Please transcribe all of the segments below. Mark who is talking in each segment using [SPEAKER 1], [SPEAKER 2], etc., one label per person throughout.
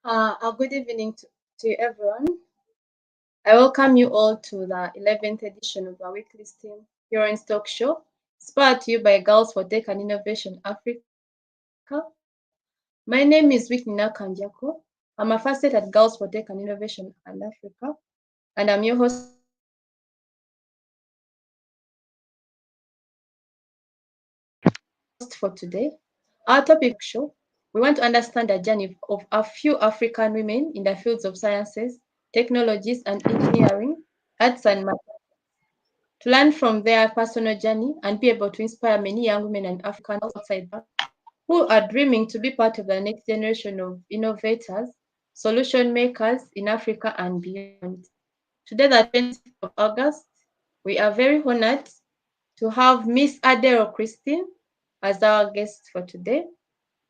[SPEAKER 1] A good evening to everyone. I welcome you all to the 11th edition of our weekly STEAM Heroines Talk Show, inspired to you by Girls for Tech and Innovation Africa. My name is Whitney Nakanjako. I'm a first at Girls for Tech and Innovation and Africa, and I'm your host for today. Today, we're going to understand the journey of African women in the fields of sciences, technologies, and ease of technologies. Thank you. Our topic for today, we want to understand the journey of African women in the fields of sciences, technologies, and engineering, arts, and mathematics, to learn from their personal journey and be able to inspire many young women and Africans outside the who are dreaming to be part of the next generation of innovators, solution makers in Africa and beyond. Today, the 25th of August, we are very honored to have Miss Adero Christine as our guest for today.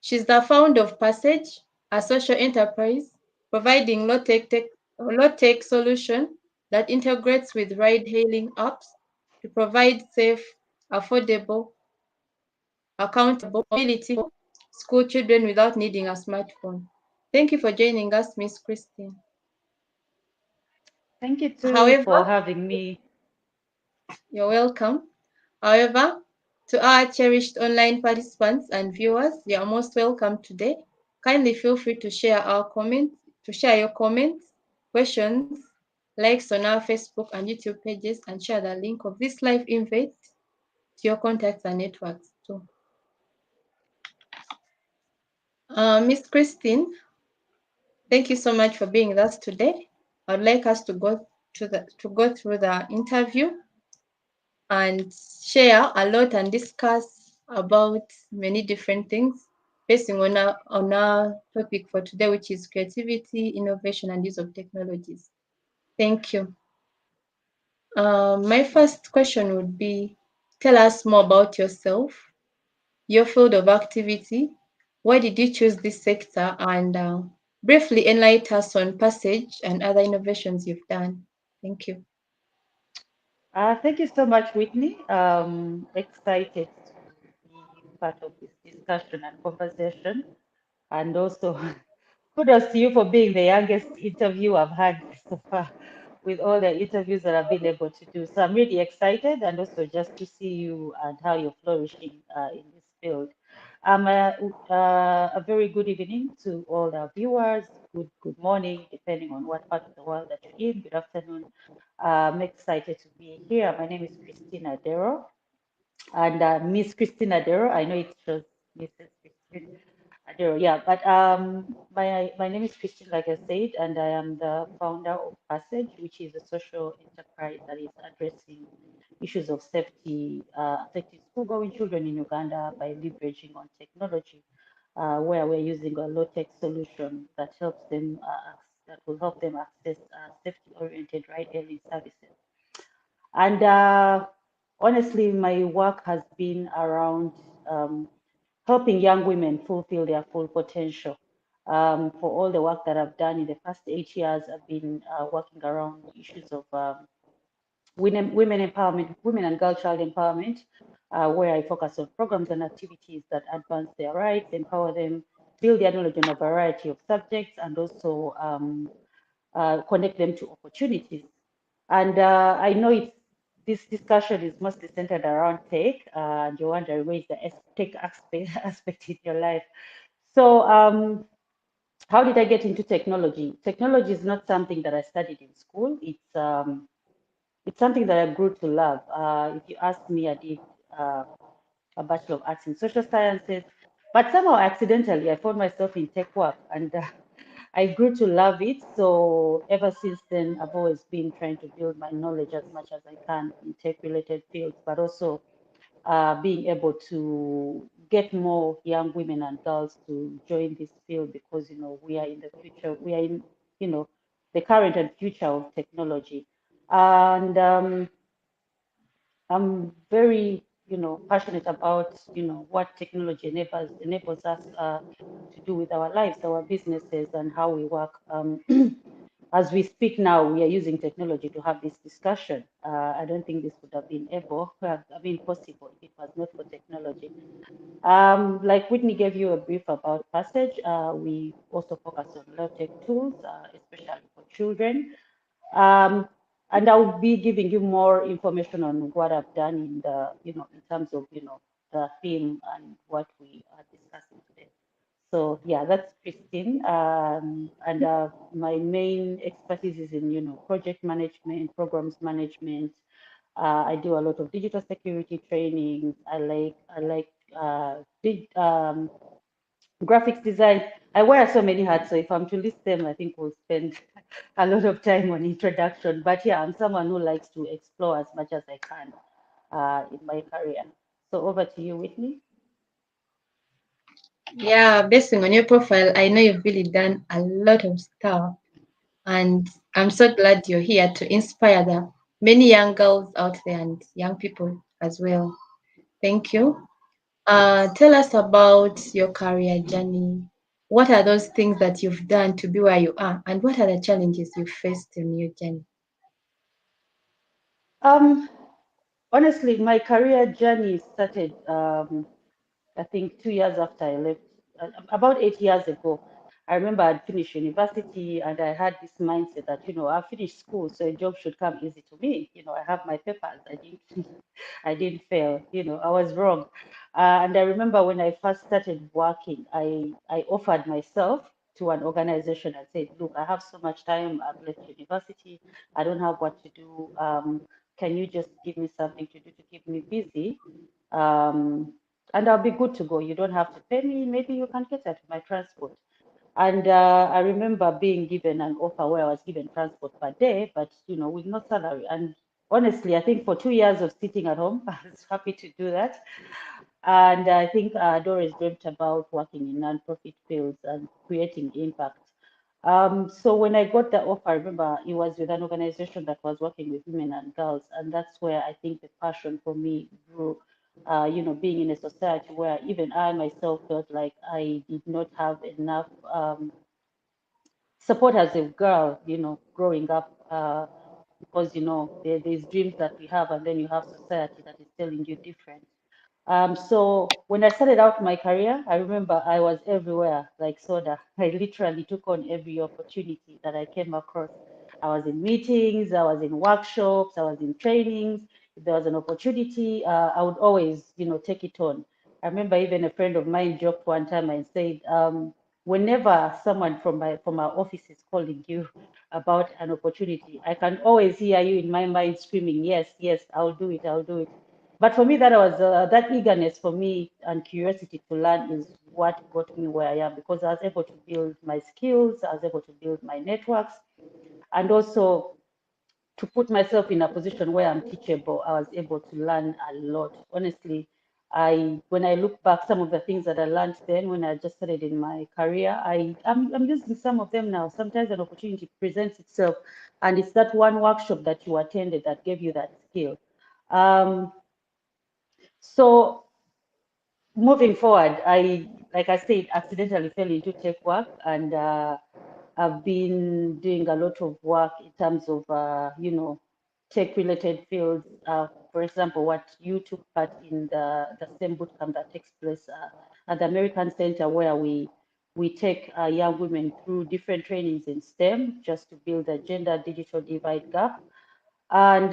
[SPEAKER 1] She's the founder of Passage, a social enterprise providing low-tech solution that integrates with ride-hailing apps to provide safe, affordable, accountable mobility for school children without needing a smartphone. Thank you for joining us, Miss Christine.
[SPEAKER 2] Thank you too for
[SPEAKER 1] However,
[SPEAKER 2] having me.
[SPEAKER 1] you're welcome. However, to our cherished online participants and viewers, you are most welcome today. Kindly feel free to share your comments, questions, likes on our Facebook and YouTube pages, and share the link of this live invite to your contacts and networks too. Miss Christine, thank you so much for being with us today. I'd like us to go through the interview and share a lot and discuss about many different things basing on our topic for today, which is creativity, innovation, and use of technologies. Thank you. My first question would be, tell us more about yourself, your field of activity, why did you choose this sector, and briefly enlighten us on Passage and other innovations you've done. Thank you.
[SPEAKER 2] Thank you so much, Whitney. Excited to be part of this discussion and conversation. And also, kudos to you for being the youngest interview I've had so far with all the interviews that I've been able to do. So I'm really excited and also just to see you and how you're flourishing in this field. A very good evening to all our viewers. Good morning, depending on what part of the world that you're in. Good afternoon. I'm excited to be here. My name is Christina Adero and Miss Christina Adero. I know it shows Mrs. Christine Adero, yeah, but my name is Christine, like I said, and I am the founder of Passage, which is a social enterprise that is addressing issues of safety, affecting school-going children in Uganda by leveraging on technology, where we're using a low-tech solution that helps them, that will help them access safety-oriented ride-hailing services. And honestly, my work has been around helping young women fulfill their full potential. For all the work that I've done in the past 8 years, I've been working around issues of women empowerment, women and girl child empowerment, where I focus on programs and activities that advance their rights, empower them, build their knowledge on a variety of subjects, and also connect them to opportunities. And I know this discussion is mostly centered around tech, and you're wondering where is the tech aspect in your life. So, how did I get into technology? Technology is not something that I studied in school. It's something that I grew to love. If you ask me, I did a Bachelor of Arts in Social Sciences, but somehow accidentally I found myself in tech work, and I grew to love it. So ever since then, I've always been trying to build my knowledge as much as I can in tech-related fields, but also being able to get more young women and girls to join this field because we are in the future. We are in the current and future of technology, and I'm very passionate about what technology enables us to do with our lives, our businesses, and how we work. as we speak now, we are using technology to have this discussion. I don't think this would have been able, I mean, possible if it was not for technology. Like Whitney gave you a brief about Passage, we also focus on low-tech tools, especially for children. Um, and I'll be giving you more information on what I've done in the, in terms of, the theme and what we are discussing today. So yeah, that's Christine. And my main expertise is in, project management, programs management. I do a lot of digital security trainings. I like graphics design. I wear so many hats, so if I'm to list them, I think we'll spend a lot of time on introduction. But yeah, I'm someone who likes to explore as much as I can in my career. So over to you, Whitney.
[SPEAKER 1] Yeah, based on your profile, I know you've really done a lot of stuff, and I'm so glad you're here to inspire the many young girls out there and young people as well. Thank you. Tell us about your career journey. What are those things that you've done to be where you are, and what are the challenges you faced in your journey?
[SPEAKER 2] Um, Honestly, my career journey started, I think, 2 years after I left, about 8 years ago. I remember I'd finished university and I had this mindset that, I finished school, so a job should come easy to me. I have my papers. I didn't, I didn't fail. I was wrong. And I remember when I first started working, I offered myself to an organization and said, look, I have so much time. I've left university. I don't have what to do. Can you just give me something to do to keep me busy? Um, and I'll be good to go. You don't have to pay me. Maybe you can cater to my transport. And I remember being given an offer where I was given transport per day, but with no salary. And honestly, I think for 2 years of sitting at home, I was happy to do that. And I think Doris dreamt about working in nonprofit fields and creating impact. So when I got the offer, I remember it was with an organization that was working with women and girls, and that's where I think the passion for me grew. Being in a society where even I myself felt like I did not have enough support as a girl, growing up, because there's dreams that we have, and then you have society that is telling you different. So when I started out my career, I remember I was everywhere like soda. I literally took on every opportunity that I came across. I was in meetings, I was in workshops, I was in trainings. If there was an opportunity, I would always, take it on. I remember even a friend of mine joked one time and said, whenever someone from our office is calling you about an opportunity, I can always hear you in my mind screaming, yes, yes, I'll do it, I'll do it. But for me, that was that eagerness for me and curiosity to learn is what got me where I am, because I was able to build my skills, I was able to build my networks, and also to put myself in a position where I'm teachable. I was able to learn a lot. Honestly, when I look back, some of the things that I learned then when I just started in my career, I'm using some of them now. Sometimes an opportunity presents itself, and it's that one workshop that you attended that gave you that skill. Um, so moving forward, like I said, accidentally fell into tech work, and I've been doing a lot of work in terms of, tech-related fields. For example, what you took part in the STEM bootcamp that takes place at the American Center, where we take young women through different trainings in STEM just to build a gender digital divide gap. And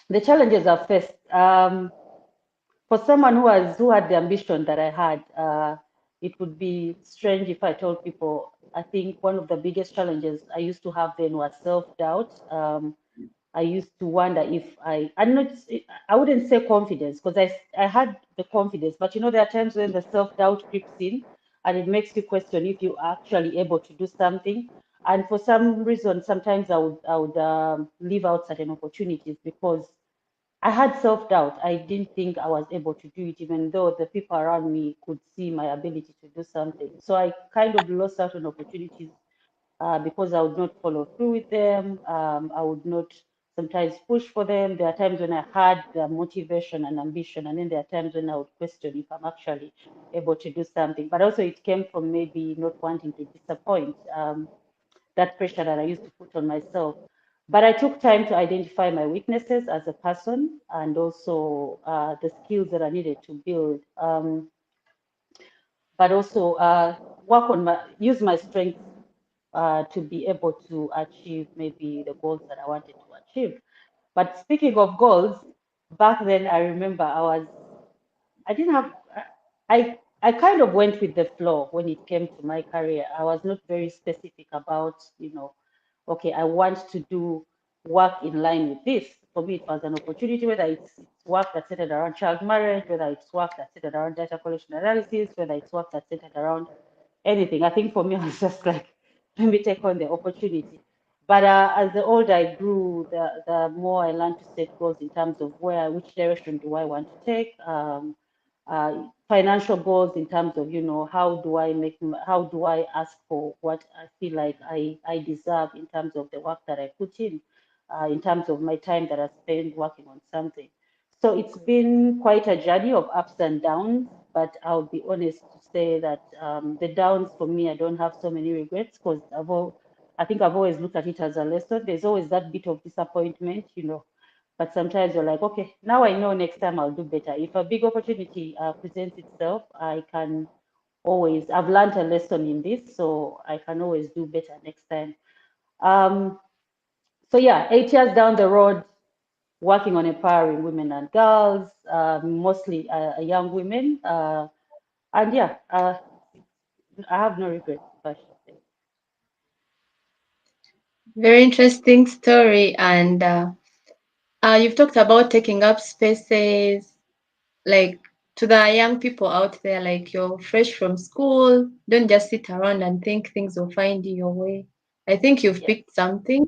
[SPEAKER 2] the challenges I've faced. For someone who had the ambition that I had, it would be strange if I told people. I think one of the biggest challenges I used to have then was self-doubt. I used to wonder if I'm not, I wouldn't say confidence, because I had the confidence, but there are times when the self-doubt creeps in and it makes you question if you're actually able to do something. And for some reason, sometimes I would leave out certain opportunities because I had self-doubt. I didn't think I was able to do it, even though the people around me could see my ability to do something. So I kind of lost out on opportunities because I would not follow through with them. I would not sometimes push for them. There are times when I had the motivation and ambition, and then there are times when I would question if I'm actually able to do something. But also, it came from maybe not wanting to disappoint. that pressure that I used to put on myself. But I took time to identify my weaknesses as a person and also the skills that I needed to build. But also work on my use my strengths to be able to achieve maybe the goals that I wanted to achieve. But speaking of goals, back then I remember I didn't have I kind of went with the flow when it came to my career. I was not very specific about, okay, I want to do work in line with this. For me, it was an opportunity, whether it's work that's centered around child marriage, whether it's work that's centered around data collection analysis, whether it's work that's centered around anything. I think for me, I was just like, let me take on the opportunity. But as the older I grew, the more I learned to set goals in terms of which direction do I want to take. Financial goals in terms of, how do I ask for what I feel like I deserve in terms of the work that I put in terms of my time that I spend working on something. So it's been quite a journey of ups and downs, but I'll be honest to say that the downs for me, I don't have so many regrets because I think I've always looked at it as a lesson. There's always that bit of disappointment. But sometimes you're like, okay, now I know next time I'll do better. If a big opportunity presents itself, I've learned a lesson in this, so I can always do better next time. Um, so yeah, 8 years down the road, working on empowering women and girls, mostly young women. And yeah, I have no regrets, if I should say.
[SPEAKER 1] Very interesting story. And you've talked about taking up spaces, like to the young people out there, like you're fresh from school, don't just sit around and think things will find you your way. I think you've
[SPEAKER 2] Yeah.
[SPEAKER 1] picked something.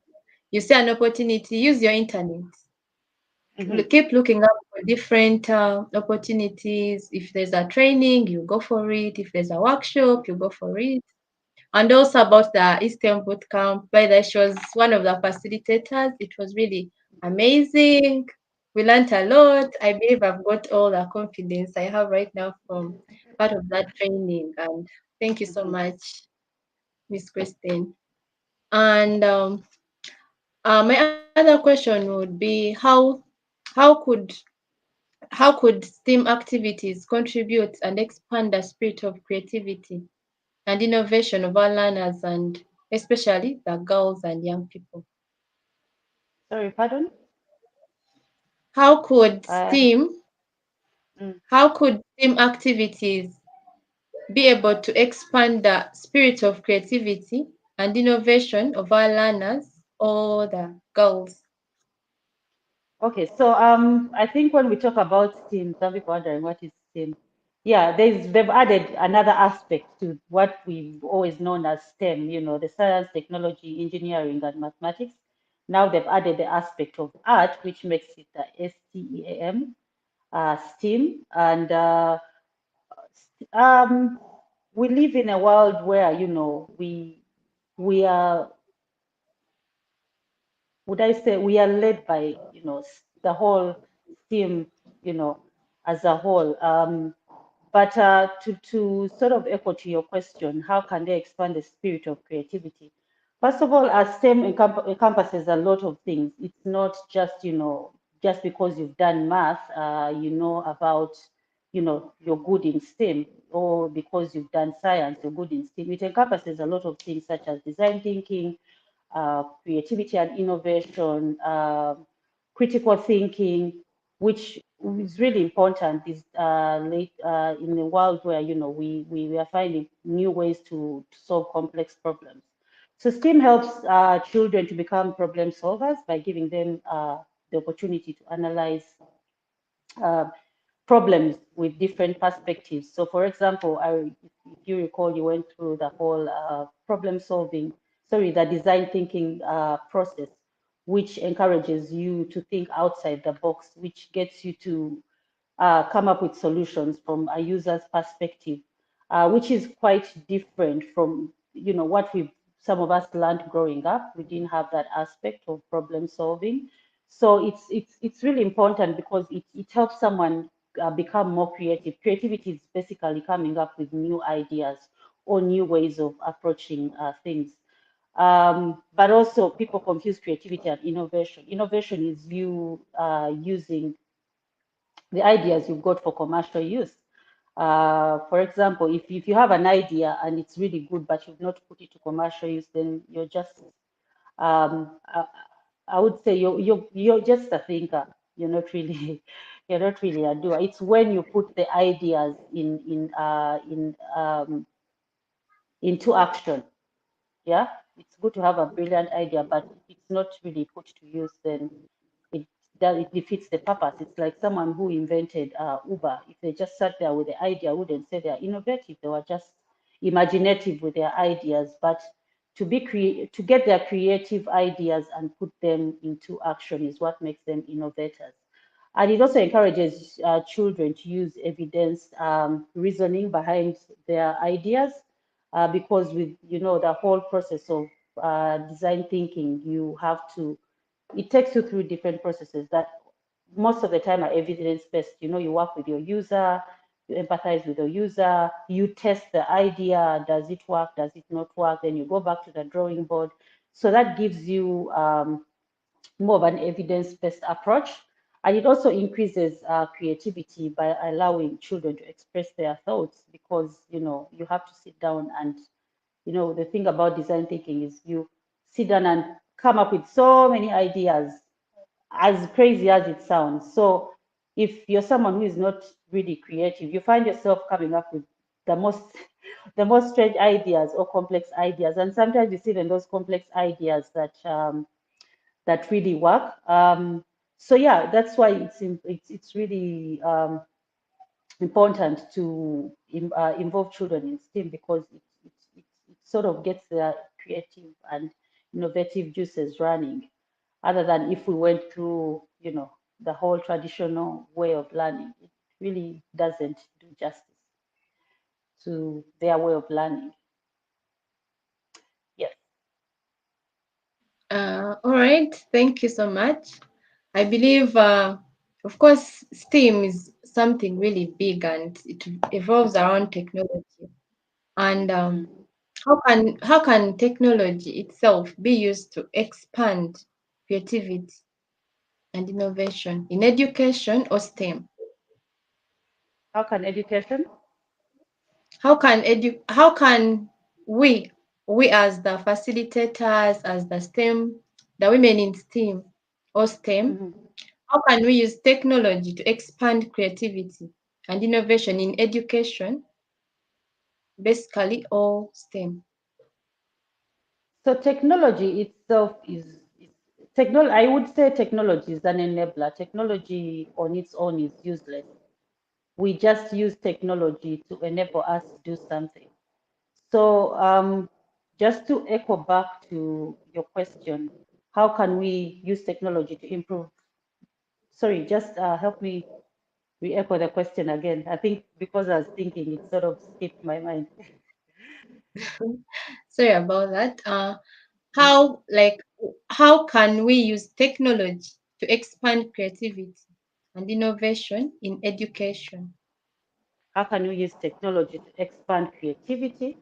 [SPEAKER 1] You see an opportunity, use your internet.
[SPEAKER 2] Hmm.
[SPEAKER 1] Keep looking up for different opportunities. If there's a training, you go for it. If there's a workshop, you go for it. And also about the Eastern Boot Camp, by the she was one of the facilitators. It was really amazing. We learned a lot. I believe I've got all the confidence I have right now from part of that training. And thank you so
[SPEAKER 2] Hmm.
[SPEAKER 1] much, Miss Christine. And my other question would be how could how could STEAM activities contribute and expand the spirit of creativity and innovation of our learners and especially the girls and young people?
[SPEAKER 2] Sorry, pardon?
[SPEAKER 1] How could
[SPEAKER 2] Uh,
[SPEAKER 1] STEAM
[SPEAKER 2] mm.
[SPEAKER 1] how could STEAM activities be able to expand the spirit of creativity and innovation of our learners or the girls?
[SPEAKER 2] Okay, so I think when we talk about STEAM, some people wondering what is STEAM. Yeah, they've added another aspect to what we've always known as STEM, the science, technology, engineering, and mathematics. Now they've added the aspect of art, which makes it the STEAM, STEAM. And um, we live in a world where, we are, would I say, we are led by, the whole team, you know, as a whole. But to sort of echo to your question, how can they expand the spirit of creativity? First of all, STEM encompasses a lot of things. It's not just, just because you've done math, you're good in STEM, or because you've done science, you're good in STEM. It encompasses a lot of things such as design thinking, creativity and innovation, critical thinking, which is really important is in a world where we are finding new ways to solve complex problems. So STEAM helps children to become problem solvers by giving them the opportunity to analyze uh, problems with different perspectives. So, for example, if you recall, you went through the whole the design thinking process, which encourages you to think outside the box, which gets you to come up with solutions from a user's perspective, which is quite different from what we some of us learned growing up. We didn't have that aspect of problem solving, so it's really important because it helps someone become more creative. Creativity is basically coming up with new ideas or new ways of approaching things. But also, people confuse creativity and innovation. Innovation is you using the ideas you've got for commercial use. For example, if you have an idea and it's really good, but you've not put it to commercial use, then you're just, um, I, I would say you're just a thinker. You're not really, you're not really a doer. It's when you put the ideas into action. Yeah, it's good to have a brilliant idea, but if it's not really put to use, then it it defeats the purpose. It's like someone who invented Uber. If they just sat there with the idea, I wouldn't say they're innovative. They were just imaginative with their ideas. But to get their creative ideas and put them into action is what makes them innovators. And it also encourages children to use evidence reasoning behind their ideas, because with the whole process of design thinking, you have to it takes you through different processes that most of the time are evidence-based. You work with your user, you empathize with your user, you test the idea, does it work, does it not work, then you go back to the drawing board. So that gives you more of an evidence-based approach. And it also increases creativity by allowing children to express their thoughts, because you have to sit down and the thing about design thinking is you sit down and come up with so many ideas, as crazy as it sounds. So if you're someone who is not really creative, you find yourself coming up with the most the most strange ideas or complex ideas. And sometimes it's even those complex ideas that really work. So yeah, that's why it's really important to involve children in STEAM, because it sort of gets their creative and innovative juices running, other than if we went through, the whole traditional way of learning. It really doesn't do justice to their way of learning. Yes.
[SPEAKER 1] All right, thank you so much. I believe, of course, STEAM is something really big and it evolves around technology. And
[SPEAKER 2] Mhm.
[SPEAKER 1] how can technology itself be used to expand creativity and innovation in education or STEM?
[SPEAKER 2] How can education?
[SPEAKER 1] How can we as the facilitators, as the STEM, the women in STEM or STEM,
[SPEAKER 2] Mhm.
[SPEAKER 1] how can we use technology to expand creativity and innovation in education, basically all STEM?
[SPEAKER 2] So technology itself is I would say technology is an enabler. Technology on its own is useless. We just use technology to enable us to do something. So just to echo back to your question, how can we use technology to improve? Sorry, just help me re-echo the question again. I think because I was thinking, it sort of skipped my mind.
[SPEAKER 1] Sorry about that. How can we use technology to expand creativity and innovation in education?
[SPEAKER 2] How can we use technology to expand creativity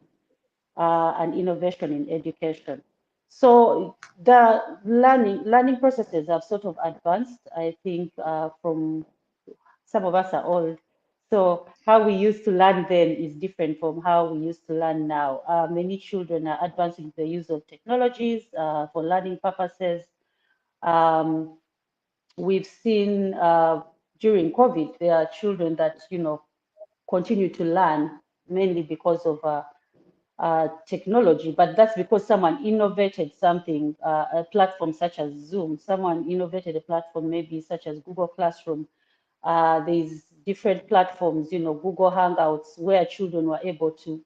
[SPEAKER 2] and innovation in education? So the learning processes have sort of advanced. I think from some of us are old, so how we used to learn then is different from how we used to learn now. Many children are advancing the use of technologies for learning purposes. Um, we've seen during COVID, there are children that continue to learn mainly because of technology, but that's because someone innovated something, a platform such as Zoom. Someone innovated a platform maybe such as Google Classroom. There's different platforms, Google Hangouts, where children were able to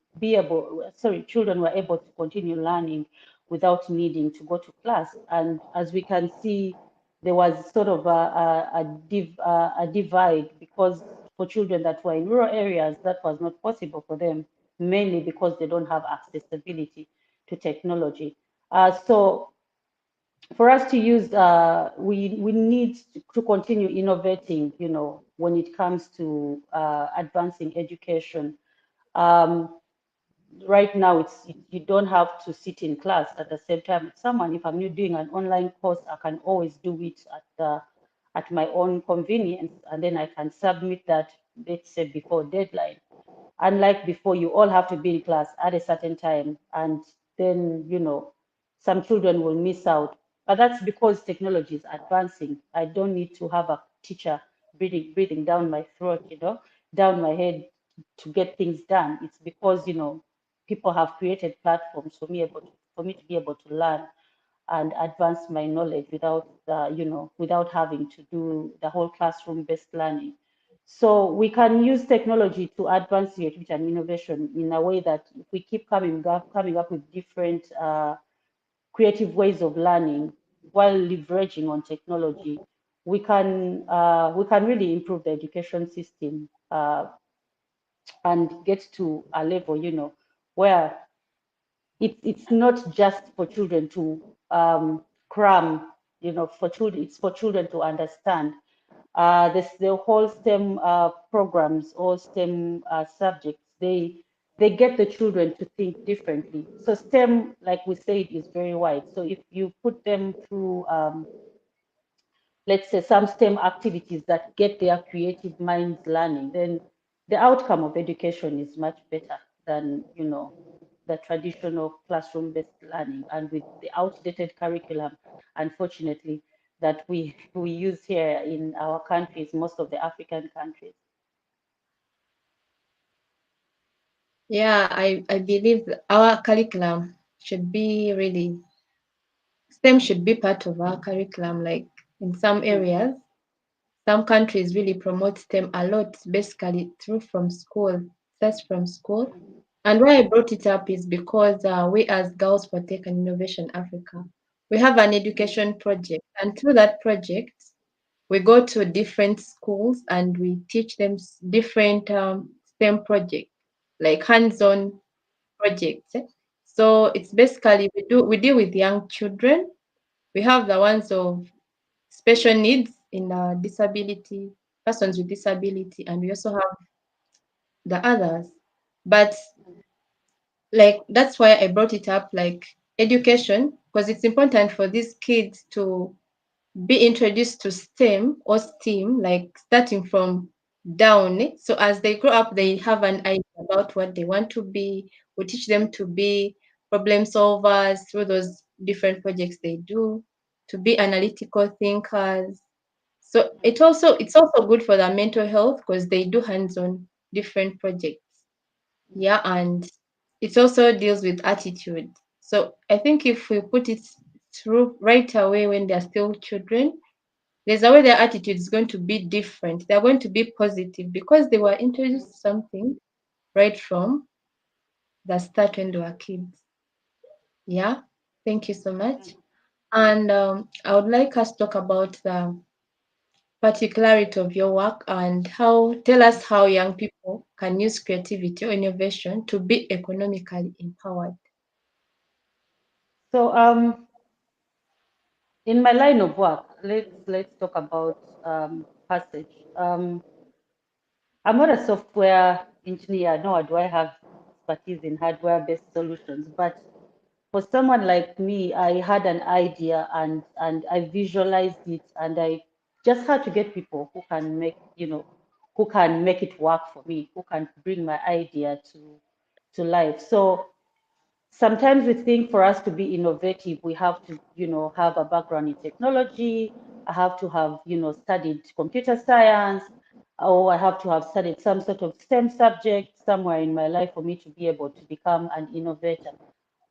[SPEAKER 2] continue learning without needing to go to class. And as we can see, there was sort of a divide, because for children that were in rural areas, that was not possible for them, mainly because they don't have accessibility to technology. So for us to use, we need to continue innovating, when it comes to advancing education. Um, right now you don't have to sit in class at the same time with someone. If I'm doing an online course, I can always do it at my own convenience, and then I can submit that, let's say, before deadline. Unlike before, you all have to be in class at a certain time, and then some children will miss out. But that's because technology is advancing. I don't need to have a teacher breathing down my throat, down my head to get things done. It's because people have created platforms for me to be able to learn and advance my knowledge without having to do the whole classroom based learning. So we can use technology to advance creativity and innovation in a way that if we keep coming up with different creative ways of learning while leveraging on technology, we can really improve the education system, and get to a level, where it's not just for children to cram, for children, it's for children to understand. The whole STEM programs or STEM subjects, they get the children to think differently. So STEM, like we said, is very wide. So if you put them through, let's say, some STEM activities that get their creative minds learning, then the outcome of education is much better than, the traditional classroom-based learning. And with the outdated curriculum, unfortunately, that we use here in our countries, most of the African countries.
[SPEAKER 1] Yeah, I believe that our curriculum should be really, STEM should be part of our curriculum. Like in some
[SPEAKER 2] Mm-hmm.
[SPEAKER 1] areas, some countries really promote STEM a lot, basically through from school, starts from school. And why I brought it up is because we as Girls for Tech and Innovation Africa, we have an education project. And through that project, we go to different schools and we teach them different STEM projects, like hands-on projects. So it's basically we deal with young children. We have the ones of special needs in disability, persons with disability, and we also have the others. But like that's why I brought it up, like education, because it's important for these kids to be introduced to STEM or STEAM, like starting from down. So as they grow up, they have an idea about what they want to be. We teach them to be problem solvers through those different projects they do, to be analytical thinkers. So it's also good for their mental health because they do hands-on different projects. Yeah, and it also deals with attitude. So I think if we put it through right away when they're still children, there's a way their attitude is going to be different. They're going to be positive because they were introduced to something right from the start when they were kids. Yeah, thank you so much. And I would like us to talk about the particularity of your work and tell us how young people can use creativity or innovation to be economically empowered.
[SPEAKER 2] So in my line of work, let's talk about passage. I'm not a software engineer, nor do I have expertise in hardware-based solutions. But for someone like me, I had an idea and I visualized it, and I just had to get people who can make it work for me, who can bring my idea to life. So sometimes we think for us to be innovative, we have to, have a background in technology. I have to have, studied computer science, or I have to have studied some sort of STEM subject somewhere in my life for me to be able to become an innovator.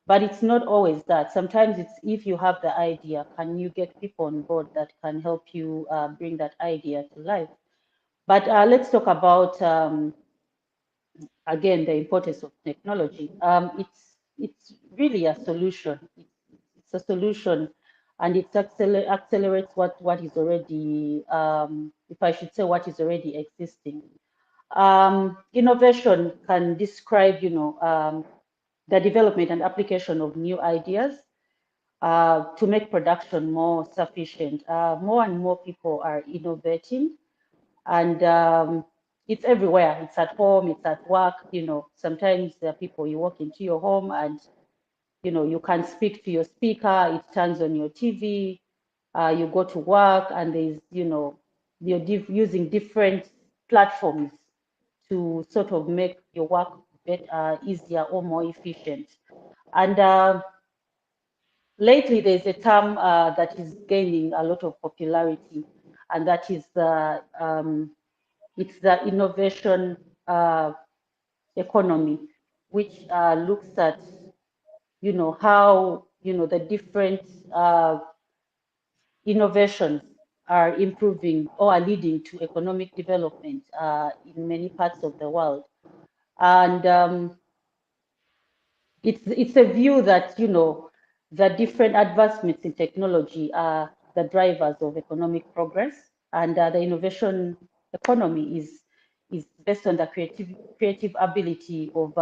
[SPEAKER 2] But it's not always that. Sometimes it's if you have the idea, can you get people on board that can help you bring that idea to life? But let's talk about again, the importance of technology. It's really a solution. It's a solution, and it accelerates what is already, if I should say, what is already existing. Innovation can describe, the development and application of new ideas to make production more sufficient. More and more people are innovating, and it's everywhere. It's at home, it's at work. Sometimes there are people, you walk into your home and you can speak to your speaker, it turns on your TV. You go to work and there's, you're using different platforms to sort of make your work better, easier or more efficient. And lately, there's a term that is gaining a lot of popularity, and that is it's the innovation economy, which looks at how the different innovations are improving or are leading to economic development in many parts of the world. And it's a view that the different advancements in technology are the drivers of economic progress, and the innovation economy is based on the creative ability of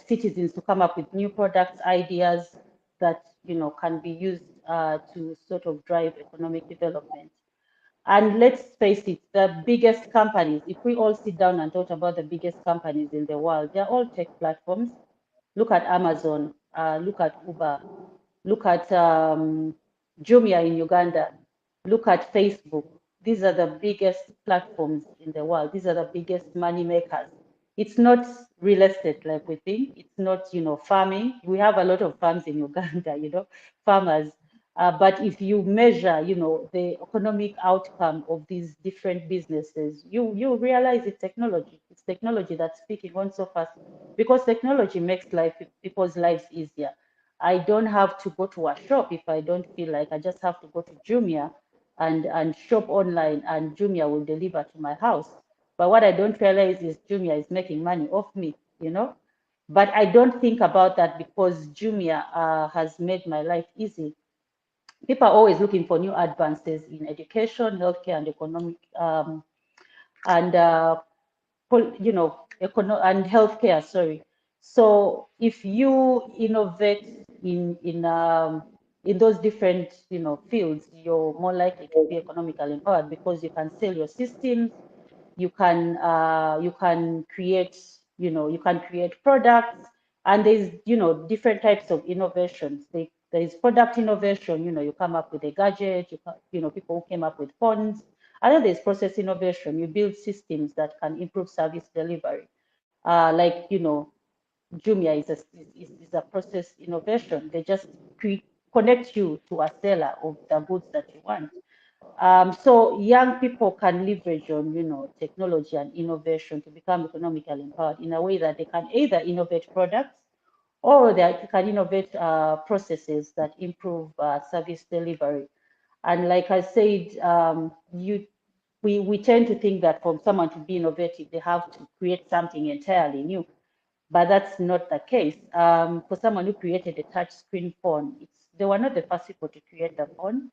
[SPEAKER 2] citizens to come up with new products, ideas that can be used to sort of drive economic development. And let's face it, the biggest companies, if we all sit down and talk about the biggest companies in the world, they're all tech platforms. Look at Amazon, look at Uber, look at Jumia in Uganda, look at Facebook. These are the biggest platforms in the world. These are the biggest money makers. It's not real estate like we think. It's not, farming. We have a lot of farms in Uganda, farmers. But if you measure, the economic outcome of these different businesses, you realize it's technology. It's technology that's speaking on so fast because technology makes people's lives easier. I don't have to go to a shop if I don't feel like. I just have to go to Jumia and shop online, and Jumia will deliver to my house. But what I don't realize is Jumia is making money off me. But I don't think about that because Jumia has made my life easy. People are always looking for new advances in education, healthcare, and economic and and healthcare. Sorry. So if you innovate in those different fields, you're more likely to be economically empowered because you can sell your systems, you can create products, and there's different types of innovations. There is product innovation. You come up with a gadget. People who came up with phones. And then there's process innovation. You build systems that can improve service delivery. Like Jumia is a process innovation. They just connect you to a seller of the goods that you want. So young people can leverage on, technology and innovation to become economically empowered in a way that they can either innovate products or they can innovate processes that improve service delivery. And like I said, we tend to think that for someone to be innovative, they have to create something entirely new, but that's not the case. For someone who created a touchscreen phone, they were not the first people to create the phone.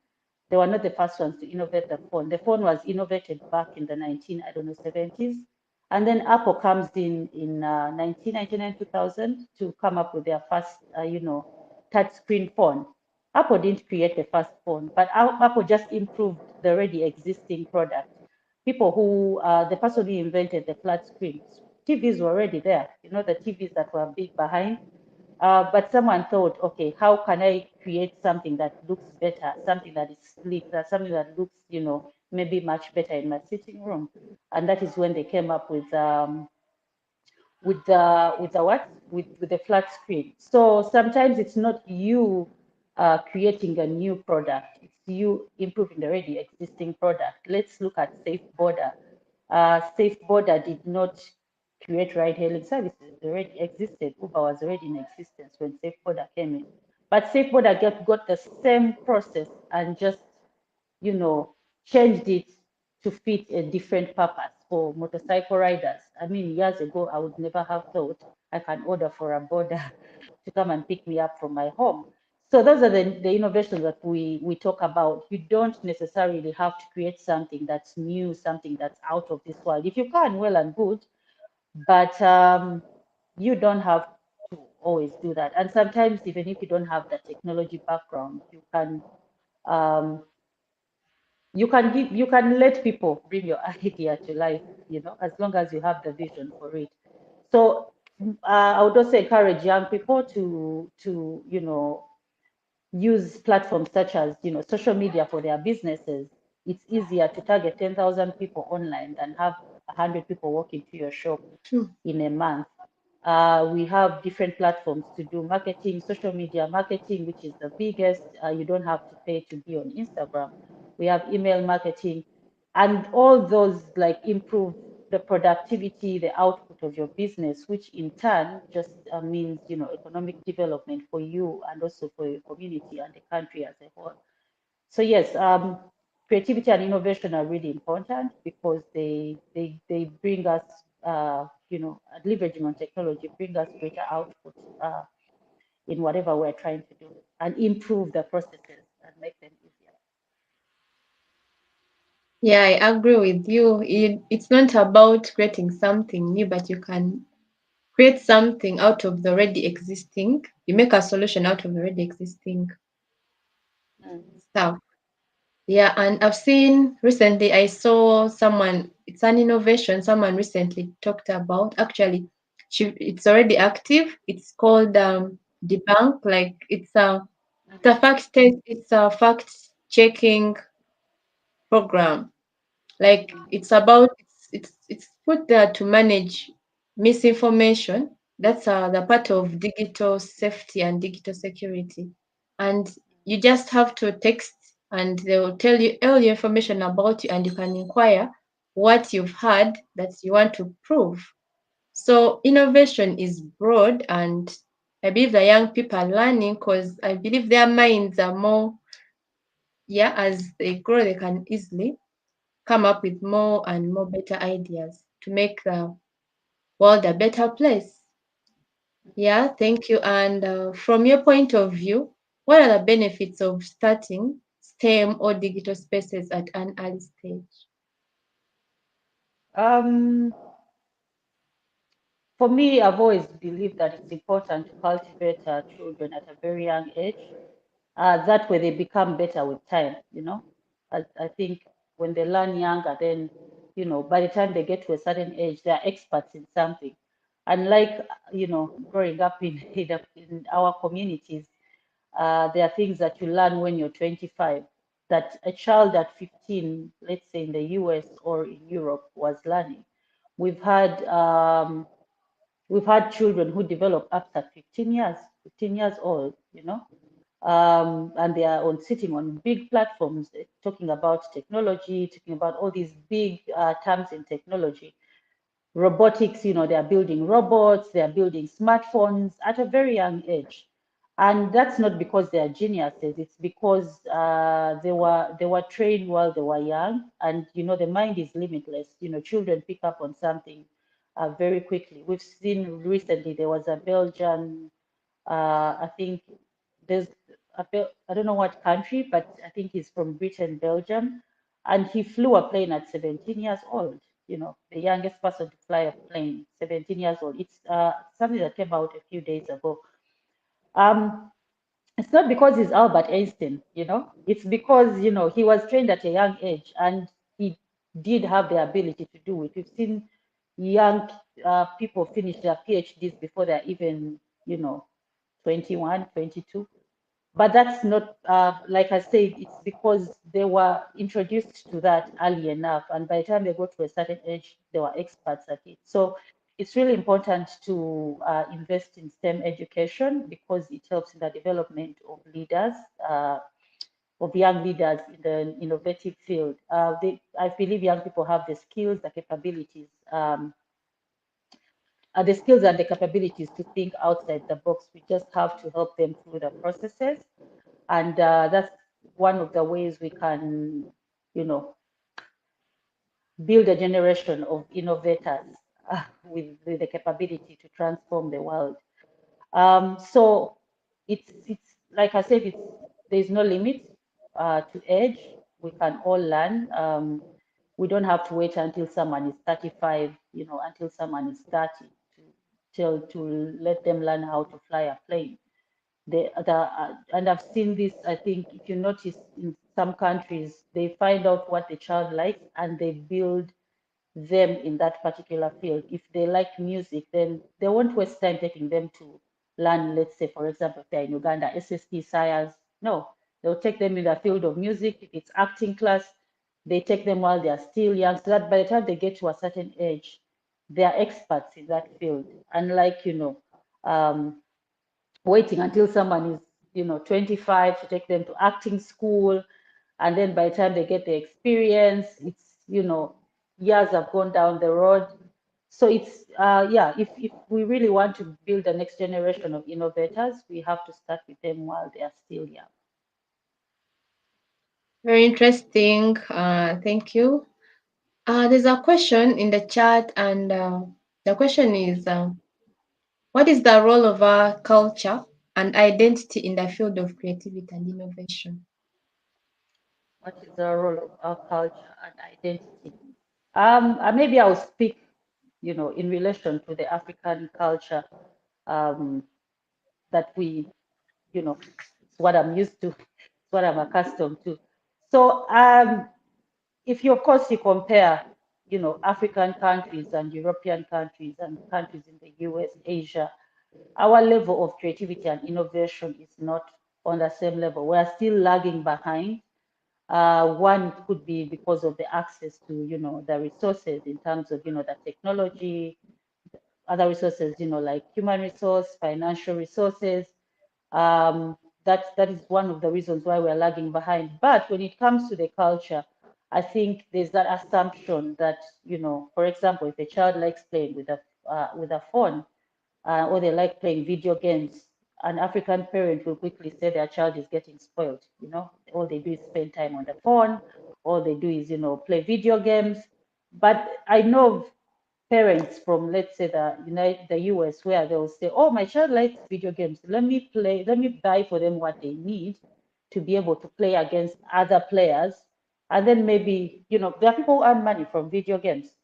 [SPEAKER 2] They were not the first ones to innovate the phone. The phone was innovated back in the 70s. And then Apple comes in 1999, 2000 to come up with their first, touchscreen phone. Apple didn't create the first phone, but Apple just improved the already existing product. The person who invented the flat screen, TVs were already there, the TVs that were big behind. But someone thought, okay, how can I create something that looks better, something that is sleek, something that looks, maybe much better in my sitting room? And that is when they came up with the what with the flat screen. So sometimes it's not you creating a new product, it's you improving the already existing product. Let's look at Safe Border. Safe Border did not create ride hailing services. They already existed. Uber was already in existence when Safe Border came in, but Safe Border got the same process and just you know, changed it to fit a different purpose for motorcycle riders. I mean, years ago, I would never have thought I can order for a border to come and pick me up from my home. So those are the innovations that we talk about. You don't necessarily have to create something that's new, something that's out of this world. If you can, well and good, but you don't have to always do that. And sometimes, even if you don't have the technology background, you can um, you can let people bring your idea to life, as long as you have the vision for it. So I would also encourage young people to use platforms such as social media for their businesses. It's easier to target 10,000 people online than have 100 people walk into your shop
[SPEAKER 1] True.
[SPEAKER 2] in a month. We have different platforms to do marketing, social media marketing, which is the biggest. You don't have to pay to be on Instagram. We have email marketing, and all those like improve the productivity, the output of your business, which in turn just means economic development for you and also for your community and the country as a whole. So yes, creativity and innovation are really important because they bring us, leveraging on technology, bring us greater output in whatever we're trying to do and improve the processes and make them easier.
[SPEAKER 1] Yeah, I agree with you. It's not about creating something new, but you can create something out of the already existing. You make a solution out of the already existing
[SPEAKER 2] Mm,
[SPEAKER 1] stuff. Yeah, and I've seen recently, I saw someone, it's an innovation someone recently talked about. Actually, it's already active. It's called Debunk. Like it's a fact checking program. Like it's put there to manage misinformation. That's the part of digital safety and digital security. And you just have to text and they will tell you all the information about you and you can inquire what you've heard that you want to prove. So innovation is broad and I believe the young people are learning because I believe their minds are more, yeah, as they grow, they can easily come up with more and more better ideas to make the world a better place. Yeah, thank you. And from your point of view, what are the benefits of starting STEM or digital spaces at an early stage?
[SPEAKER 2] Um, for me, I've always believed that it's important to cultivate children at a very young age. That way they become better with time, I think when they learn younger, then, by the time they get to a certain age, they're experts in something. Unlike, growing up in our communities, there are things that you learn when you're 25 that a child at 15, let's say in the US or in Europe, was learning. We've had um, we've had children who develop up to 15 years old, and they are on sitting on big platforms talking about technology, talking about all these big terms in technology. Robotics, they are building robots, they are building smartphones at a very young age. And that's not because they are geniuses, it's because they were trained while they were young. And the mind is limitless. Children pick up on something very quickly. We've seen recently there was a Belgian, I think there's I don't know what country, but I think he's from Britain, Belgium, and he flew a plane at 17 years old. The youngest person to fly a plane, 17 years old. It's something that came out a few days ago. Um, it's not because he's Albert Einstein, It's because, he was trained at a young age and he did have the ability to do it. We've seen young people finish their PhDs before they're even, 21, 22. But that's not, like I said, it's because they were introduced to that early enough. And by the time they got to a certain age, they were experts at it. So it's really important to invest in STEM education because it helps in the development of leaders, of young leaders in the innovative field. I believe young people have the skills, the skills and the capabilities to think outside the box. We just have to help them through the processes. And that's one of the ways we can, you know, build a generation of innovators with the capability to transform the world. So it's like I said, there's no limit to age. We can all learn. We don't have to wait until someone is 35, until someone is 30 to let them learn how to fly a plane. And I've seen this, I think, if you notice in some countries, they find out what the child likes and they build them in that particular field. If they like music, then they won't waste time taking them to learn, let's say, for example, if they're in Uganda, SST science. No, they'll take them in the field of music. If it's acting class, they take them while they are still young, so that by the time they get to a certain age, they are experts in that field. Unlike, um, waiting until someone is, 25 to take them to acting school. And then by the time they get the experience, it's, years have gone down the road. So it's, yeah, if we really want to build the next generation of innovators, we have to start with them while they are still young.
[SPEAKER 1] Very interesting. Thank you. There's a question in the chat, and the question is, what is the role of our culture and identity in the field of creativity and innovation?
[SPEAKER 2] What is the role of our culture and identity? Maybe I'll speak, in relation to the African culture, um, that it's what I'm used to, it's what I'm accustomed to. So, if you, of course, you compare, African countries and European countries and countries in the US, Asia, our level of creativity and innovation is not on the same level. We're still lagging behind. One could be because of the access to, the resources in terms of, the technology, other resources, like human resource, financial resources. That is one of the reasons why we're lagging behind. But when it comes to the culture, I think there's that assumption that, for example, if a child likes playing with a phone, or they like playing video games, an African parent will quickly say their child is getting spoiled. All they do is spend time on the phone, all they do is, play video games. But I know of parents from, let's say, the US, where they'll say, oh, my child likes video games. Let me buy for them what they need to be able to play against other players. And then maybe, there are people who earn money from video games.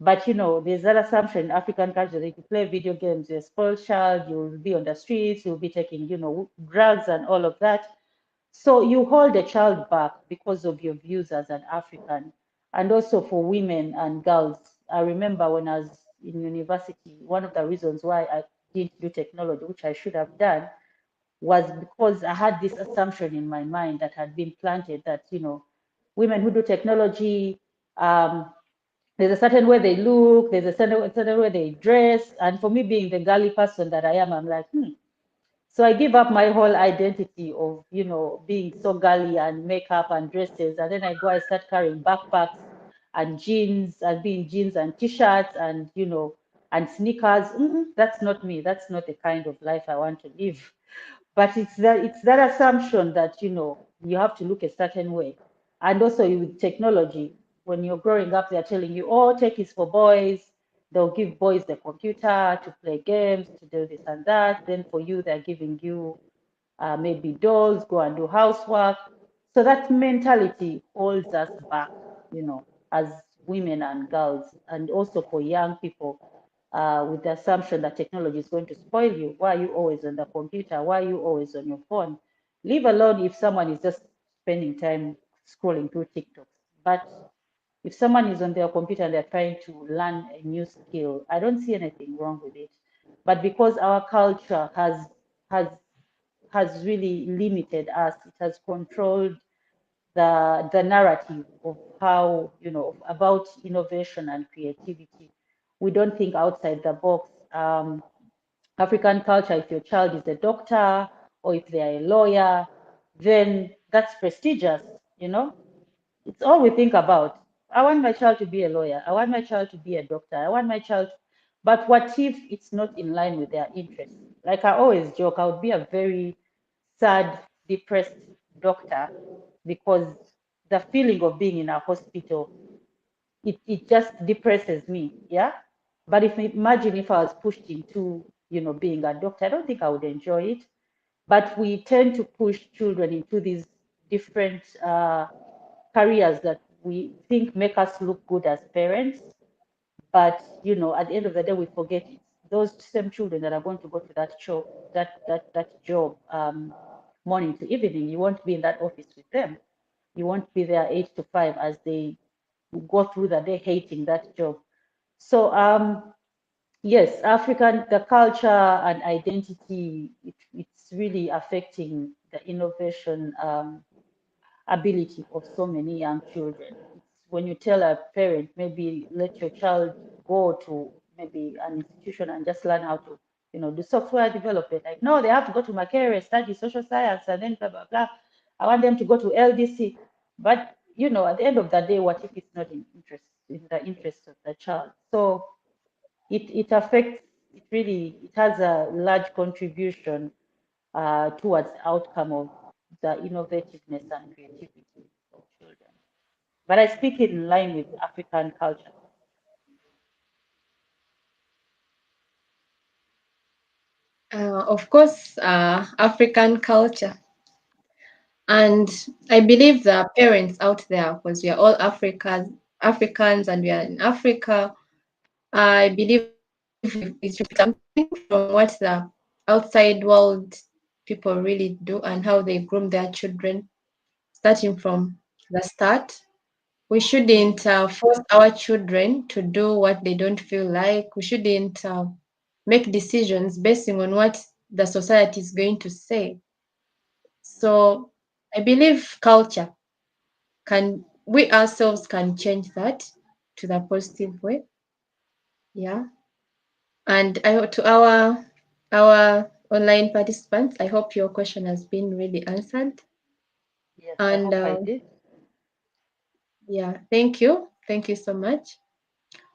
[SPEAKER 2] But there's that assumption in African culture that if you play video games, you're a spoiled child, you'll be on the streets, you'll be taking, drugs and all of that. So you hold a child back because of your views as an African. And also for women and girls. I remember when I was in university, one of the reasons why I didn't do technology, which I should have done, was because I had this assumption in my mind that had been planted that, women who do technology, there's a certain way they look, there's a certain way they dress. And for me, being the girly person that I am, I'm like, So I give up my whole identity of, being so girly and makeup and dresses. And then I start carrying backpacks and jeans and being jeans and t-shirts and, and sneakers. That's not me. That's not the kind of life I want to live. But it's that assumption that, you have to look a certain way. And also with technology, when you're growing up, they're telling you, oh, tech is for boys. They'll give boys the computer to play games, to do this and that. Then for you, they're giving you maybe dolls, go and do housework. So that mentality holds us back, as women and girls, and also for young people, with the assumption that technology is going to spoil you. Why are you always on the computer? Why are you always on your phone? Leave alone if someone is just spending time scrolling through TikTok. But if someone is on their computer and they're trying to learn a new skill, I don't see anything wrong with it. But because our culture has has really limited us, it has controlled the narrative of how, about innovation and creativity. We don't think outside the box. African culture, if your child is a doctor or if they are a lawyer, then that's prestigious, you know. It's all we think about. I want my child to be a lawyer. I want my child to be a doctor. I want my child. But what if it's not in line with their interests? Like I always joke, I would be a very sad, depressed doctor because the feeling of being in a hospital, it just depresses me. Yeah. But if imagine if I was pushed into, being a doctor, I don't think I would enjoy it. But we tend to push children into these different careers that we think make us look good as parents. But at the end of the day, we forget those same children that are going to go to that job morning to evening, you won't be in that office with them. You won't be there 8 to 5 as they go through the day hating that job. So yes, African, the culture and identity, it's really affecting the innovation ability of so many young children. It's when you tell a parent, maybe let your child go to maybe an institution and just learn how to, do software development. Like, no, they have to go to Makerere, study social science, and then blah, blah, blah. I want them to go to LDC. But, at the end of the day, what if it's not in the interest of the child? So it affects, it has a large contribution towards the outcome of the innovativeness and creativity of children. But I speak in line with African culture.
[SPEAKER 1] Of course, African culture. And I believe the parents out there, because we are all Africans, and we are in Africa. I believe it should be something from what the outside world people really do and how they groom their children, starting from the start. We
[SPEAKER 2] Mm.
[SPEAKER 1] shouldn't force our children to do what they don't feel like. We shouldn't make decisions basing on what the society is going to say. So I believe culture we ourselves can change that to the positive way. Yeah. And to our online participants, I hope your question has been really answered.
[SPEAKER 2] Yes, I
[SPEAKER 1] And
[SPEAKER 2] hope I did.
[SPEAKER 1] yeah, thank you so much.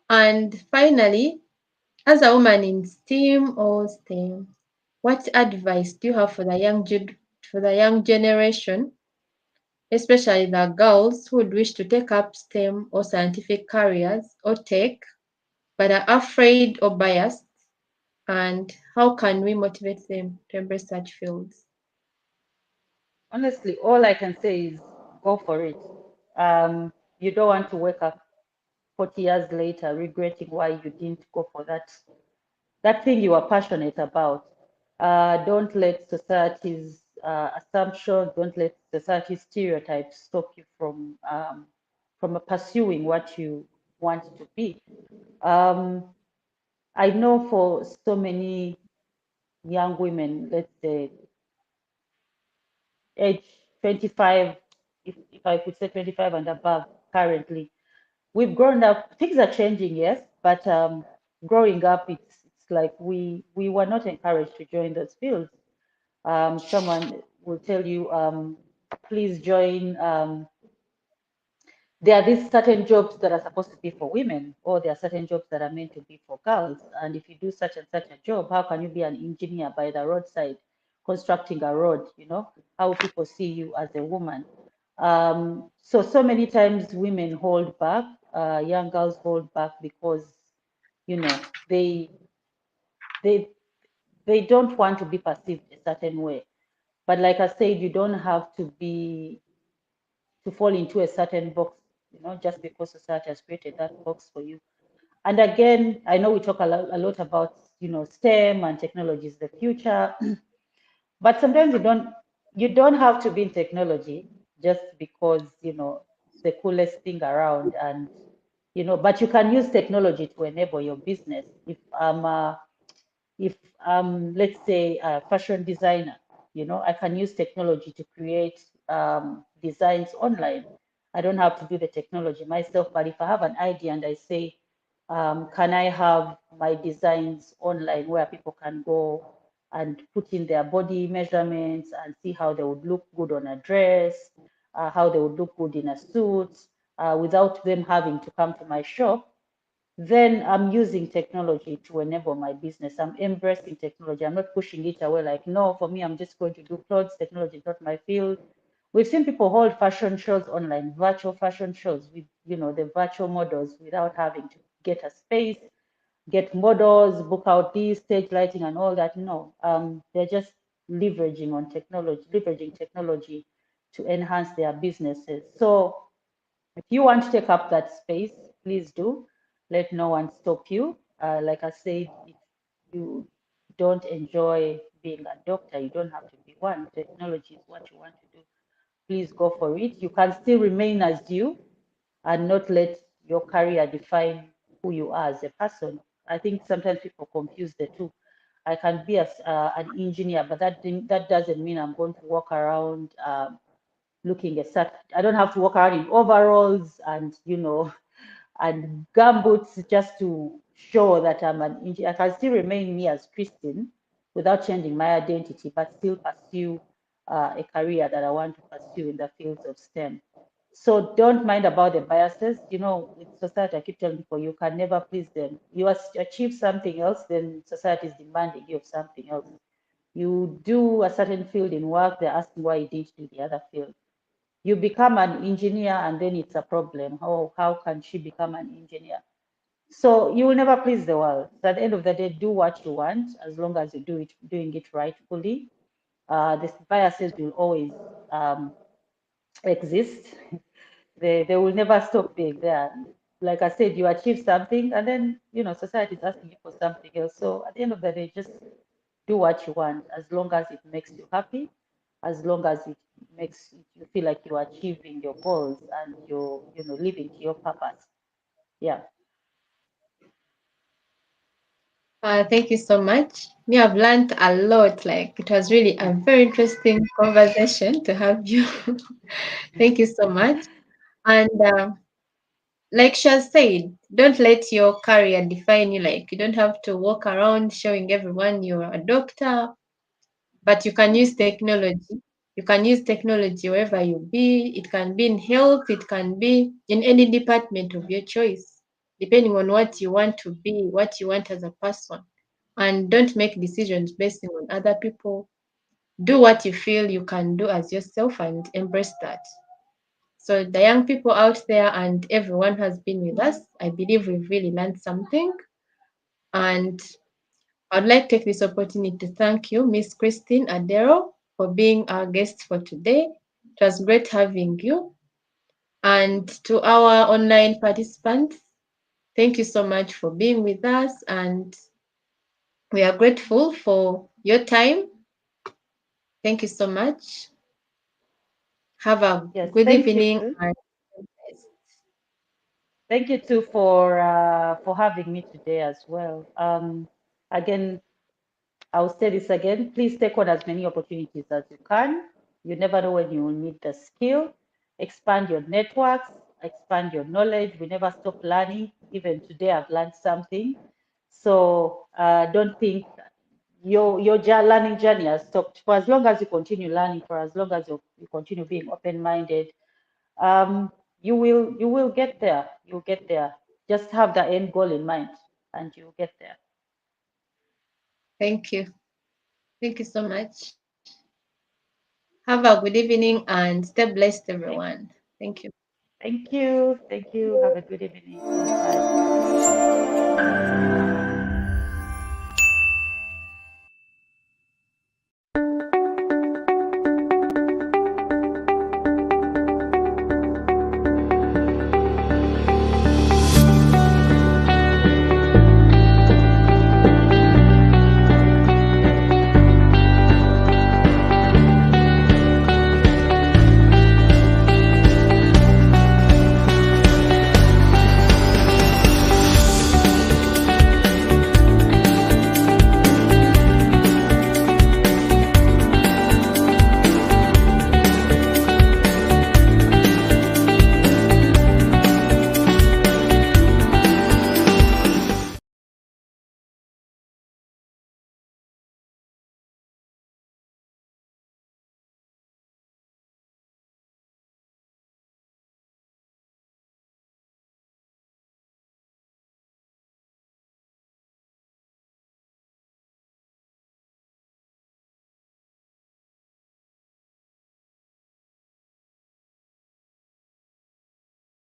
[SPEAKER 1] And finally, as a woman in STEAM or STEM, what advice do you have for for the young generation, especially the girls who would wish to take up STEM or scientific careers or tech, but are afraid or biased? And how can we motivate them to embrace such fields?
[SPEAKER 2] Honestly, all I can say is go for it. You don't want to wake up 40 years later regretting why you didn't go for that thing you are passionate about. Don't let society's assumptions, don't let society's stereotypes stop you from pursuing what you want to be. Um, I know for so many young women, let's say age 25, if I could say 25 and above currently, we've grown up. Things are changing, yes, but growing up, it's like we were not encouraged to join those fields. Someone will tell you, please join. There are these certain jobs that are supposed to be for women, or there are certain jobs that are meant to be for girls. And if you do such and such a job, how can you be an engineer by the roadside constructing a road? How will people see you as a woman? So many times women hold back, young girls hold back because, they they they don't want to be perceived a certain way. But like I said, you don't have to fall into a certain box, just because society has created that box for you. And again, I know we talk a lot about, STEM and technology is the future, but sometimes you don't have to be in technology just because, it's the coolest thing around. And, but you can use technology to enable your business. If let's say a fashion designer, I can use technology to create designs online. I don't have to do the technology myself, but if I have an idea and I say, can I have my designs online where people can go and put in their body measurements and see how they would look good on a dress, how they would look good in a suit, without them having to come to my shop, then I'm using technology to enable my business. I'm embracing technology. I'm not pushing it away like, no, for me, I'm just going to do clothes. Technology is not my field. We've seen people hold fashion shows online, virtual fashion shows with, the virtual models without having to get a space, get models, book out these stage lighting and all that. No, they're just leveraging technology to enhance their businesses. So if you want to take up that space, please do. Let no one stop you. Like I said, you don't enjoy being a doctor, you don't have to be one. Technology is what you want to do. Please go for it. You can still remain as you and not let your career define who you are as a person. I think sometimes people confuse the two. I can be an engineer, but that doesn't mean I'm going to walk around looking a certain. I don't have to walk around in overalls and and gumboots just to show that I'm an engineer. I can still remain me as Christine without changing my identity, but still pursue a career that I want to pursue in the fields of STEM. So don't mind about the biases. With society, I keep telling people you can never please them. You achieve something else, then society is demanding you of something else. You do a certain field in work, they're asking why you didn't do the other field. You become an engineer and then it's a problem. How can she become an engineer? So you will never please the world. So at the end of the day, do what you want as long as you doing it rightfully. The biases will always um, exist. They will never stop being there. Like I said, you achieve something and then society is asking you for something else. So at the end of the day, just do what you want as long as it makes you happy, as long as it makes you feel like you're achieving your goals and you're living to your purpose. Yeah.
[SPEAKER 1] Thank you so much. Me, I've learned a lot. Like it was really a very interesting conversation to have you. Thank you so much. And like she has said, don't let your career define you. Like you don't have to walk around showing everyone you're a doctor, but you can use technology. You can use technology wherever you be. It can be in health, it can be in any department of your choice, depending on what you want to be, what you want as a person. And don't make decisions based on other people. Do what you feel you can do as yourself and embrace that. So, the young people out there and everyone has been with us, I believe we've really learned something. And I'd like to take this opportunity to thank you, Miss Christine Adero, for being our guest for today. It was great having you. And to our online participants, thank you so much for being with us. And we are grateful for your time. Thank you so much. Have a
[SPEAKER 2] Yes.
[SPEAKER 1] good
[SPEAKER 2] Thank you
[SPEAKER 1] evening.
[SPEAKER 2] too.
[SPEAKER 1] And
[SPEAKER 2] Thank you too for having me today as well. Again, I'll say this again. Please take on as many opportunities as you can. You never know when you will need the skill. Expand your networks, expand your knowledge. We never stop learning. Even today, I've learned something. So don't think your learning journey has stopped. For as long as you continue learning, for as long as you continue being open-minded, um, you will get there. You'll get there. Just have the end goal in mind, and you'll get there.
[SPEAKER 1] thank you. Thank you so much. Have a good evening and stay blessed,
[SPEAKER 2] Thank,
[SPEAKER 1] everyone. Thank you.
[SPEAKER 2] thank you. Thank you. Have a good evening too. Bye.